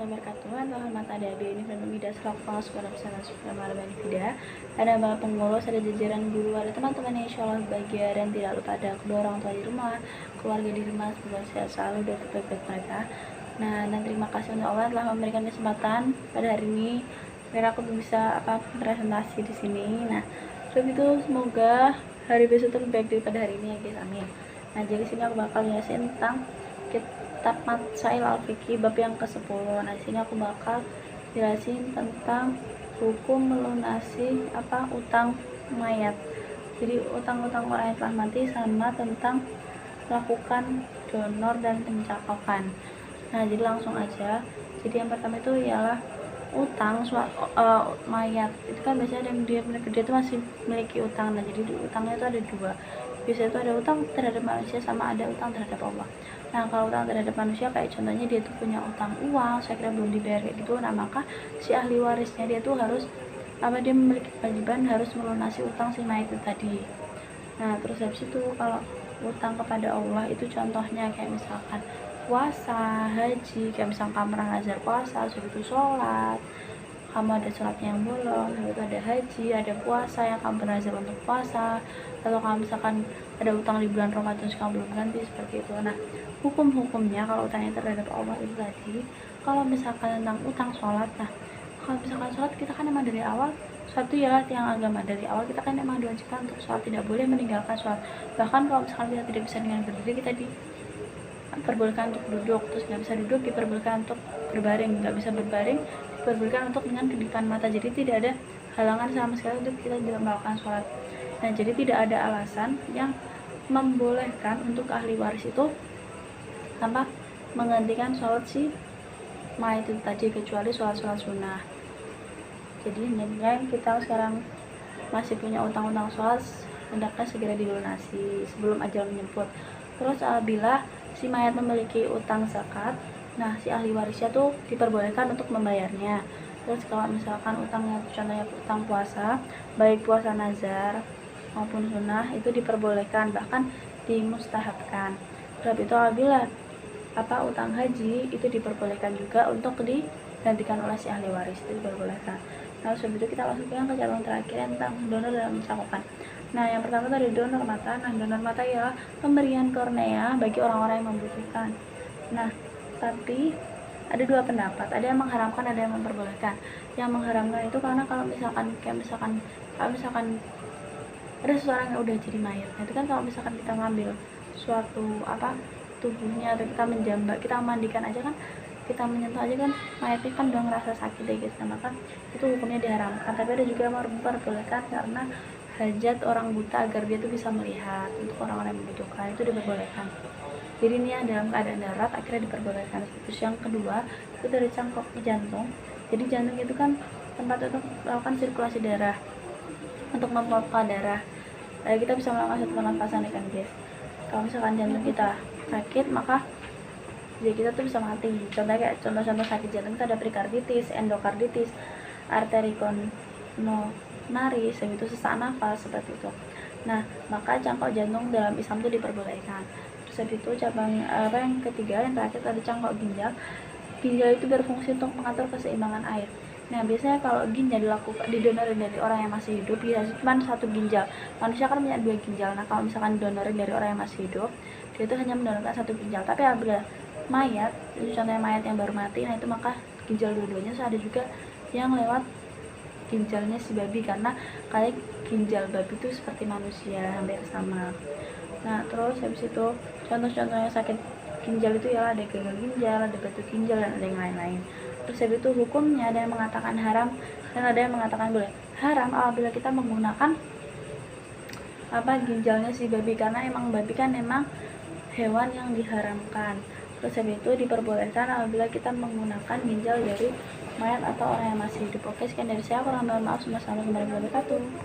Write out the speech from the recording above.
warahmatullahi wabarakatuh. Selamat adik-adik ini dan Mida selaku pengawas sekolah pesantren Suprema Malam Vida. Ada bapak pengurus, ada jajaran guru, ada teman-teman yang insya Allah bahagia dan tidak lupa ada kedua orang tua di rumah, keluarga di rumah, semoga sehat selalu dan baik-baik mereka. Nah, dan terima kasih untuk Allah telah memberikan kesempatan pada hari ini biar aku bisa presentasi di sini. Nah, sebab itu semoga hari besok lebih baik daripada hari ini ya guys, amin. Nah, jadi sini aku bakal jelasin tentang kitab Masail Al-Fiqih bab yang ke-10. Nah, di sini aku bakal jelasin tentang hukum melunasi utang mayat. Jadi utang-utang orang yang telah mati sama tentang melakukan donor dan pencakapan. Nah, jadi langsung aja. Jadi yang pertama itu ialah utang mayat. Itu kan biasanya dia itu masih memiliki utang. Nah, jadi utangnya itu ada dua. Biasanya itu ada utang terhadap manusia sama ada utang terhadap Allah. Nah, kalau utang terhadap manusia kayak contohnya dia tuh punya utang uang, saya kira belum dibayar kayak gitu. Nah, maka si ahli warisnya dia tuh harus dia memiliki kewajiban harus melunasi utang si mayat itu tadi. Nah, terus habis itu kalau utang kepada Allah itu contohnya kayak misalkan puasa, haji, kayak misalkan kamu pernah ngajar puasa, sudah itu sholat, kamu ada sholatnya yang bolong, itu ada haji, ada puasa yang kamu belajar untuk puasa, atau kamu misalkan ada utang di bulan Ramadan kamu belum ganti, seperti itu. Nah, hukum-hukumnya kalau utangnya terhadap Allah itu tadi, kalau misalkan tentang utang sholat, nah kalau misalkan sholat kita kan emang dari awal suatu ya yang agama, dari awal kita kan emang diwajibkan untuk sholat, tidak boleh meninggalkan sholat. Bahkan kalau misalkan kita tidak bisa dengan berdiri, kita diperbolehkan untuk duduk, terus nggak bisa duduk diperbolehkan untuk berbaring, nggak bisa berbaring diperbolehkan untuk dengan kedipan mata. Jadi tidak ada halangan sama sekali untuk kita tidak melakukan sholat. Nah, jadi tidak ada alasan yang membolehkan untuk ahli waris itu tanpa menggantikan sholat si mayat itu tadi, kecuali sholat-sholat sunnah. Jadi dengan kita sekarang masih punya utang-utang sholat, hendaknya segera dilunasi sebelum ajal menjemput. Terus apabila si mayat memiliki utang zakat, nah si ahli warisnya tuh diperbolehkan untuk membayarnya. Terus kalau misalkan utangnya contohnya utang puasa, baik puasa nazar maupun sunnah, itu diperbolehkan, bahkan dimustahabkan. Sebab itu apabila utang haji itu diperbolehkan juga untuk digantikan oleh si ahli waris, itu diperbolehkan. Nah, sebab itu kita langsung ke cabang terakhir tentang donor dalam cakupan. Nah, yang pertama tadi donor mata. Nah, donor mata ialah pemberian kornea bagi orang-orang yang membutuhkan. Nah, tapi ada dua pendapat, ada yang mengharamkan, ada yang memperbolehkan. Yang mengharamkan itu karena kalau misalkan ada seseorang yang udah jadi mayat, nah itu kan kalau misalkan kita ngambil suatu tubuhnya atau kita menjambak, kita mandikan aja kan, kita menyentuh aja kan mayatnya kan udah ngerasa sakit ya guys, nah maka itu hukumnya diharamkan. Tapi ada juga yang memperbolehkan karena hajat orang buta agar dia tuh bisa melihat, untuk orang-orang yang membutuhkan itu diperbolehkan. Jadi ini yang dalam keadaan darurat akhirnya diperbolehkan. Terus yang kedua itu dari cangkok jantung. Jadi jantung itu kan tempat untuk melakukan sirkulasi darah, untuk memompa darah. Kita bisa melakukan satu pernapasan kan guys. Kalau misalkan jantung kita sakit, maka ya kita tuh bisa mati. Contoh-contoh sakit jantung itu ada perikarditis, endokarditis, arteri koronaris, itu sesak nafas seperti itu. Nah, maka cangkok jantung dalam Islam itu diperbolehkan. Terus habis itu yang ketiga, yang terakhir ada cangkok ginjal. Ginjal itu berfungsi untuk mengatur keseimbangan air. Nah, biasanya kalau ginjal didonorin dari orang yang masih hidup, ya cuma satu ginjal. Manusia kan punya dua ginjal. Nah, kalau misalkan didonorin dari orang yang masih hidup, dia itu hanya mendonorkan satu ginjal. Tapi apabila mayat, itu contohnya mayat yang baru mati, nah itu maka ginjal dua-duanya. Ada juga yang lewat ginjalnya si babi, karena kayak ginjal babi itu seperti manusia, hampir sama. Nah, terus habis itu contoh-contohnya sakit ginjal itu ya ada gagal ginjal, ada batu ginjal, dan ada yang lain-lain. Terus habis itu hukumnya ada yang mengatakan haram dan ada yang mengatakan boleh. Haram apabila kita menggunakan ginjalnya si babi, karena emang babi kan emang hewan yang diharamkan. Terus habis itu diperbolehkan apabila kita menggunakan ginjal dari mayat atau orang yang masih hidup. Oke, sekian dari saya, kurang mohon maaf. Wassalamualaikum warahmatullahi wabarakatuh.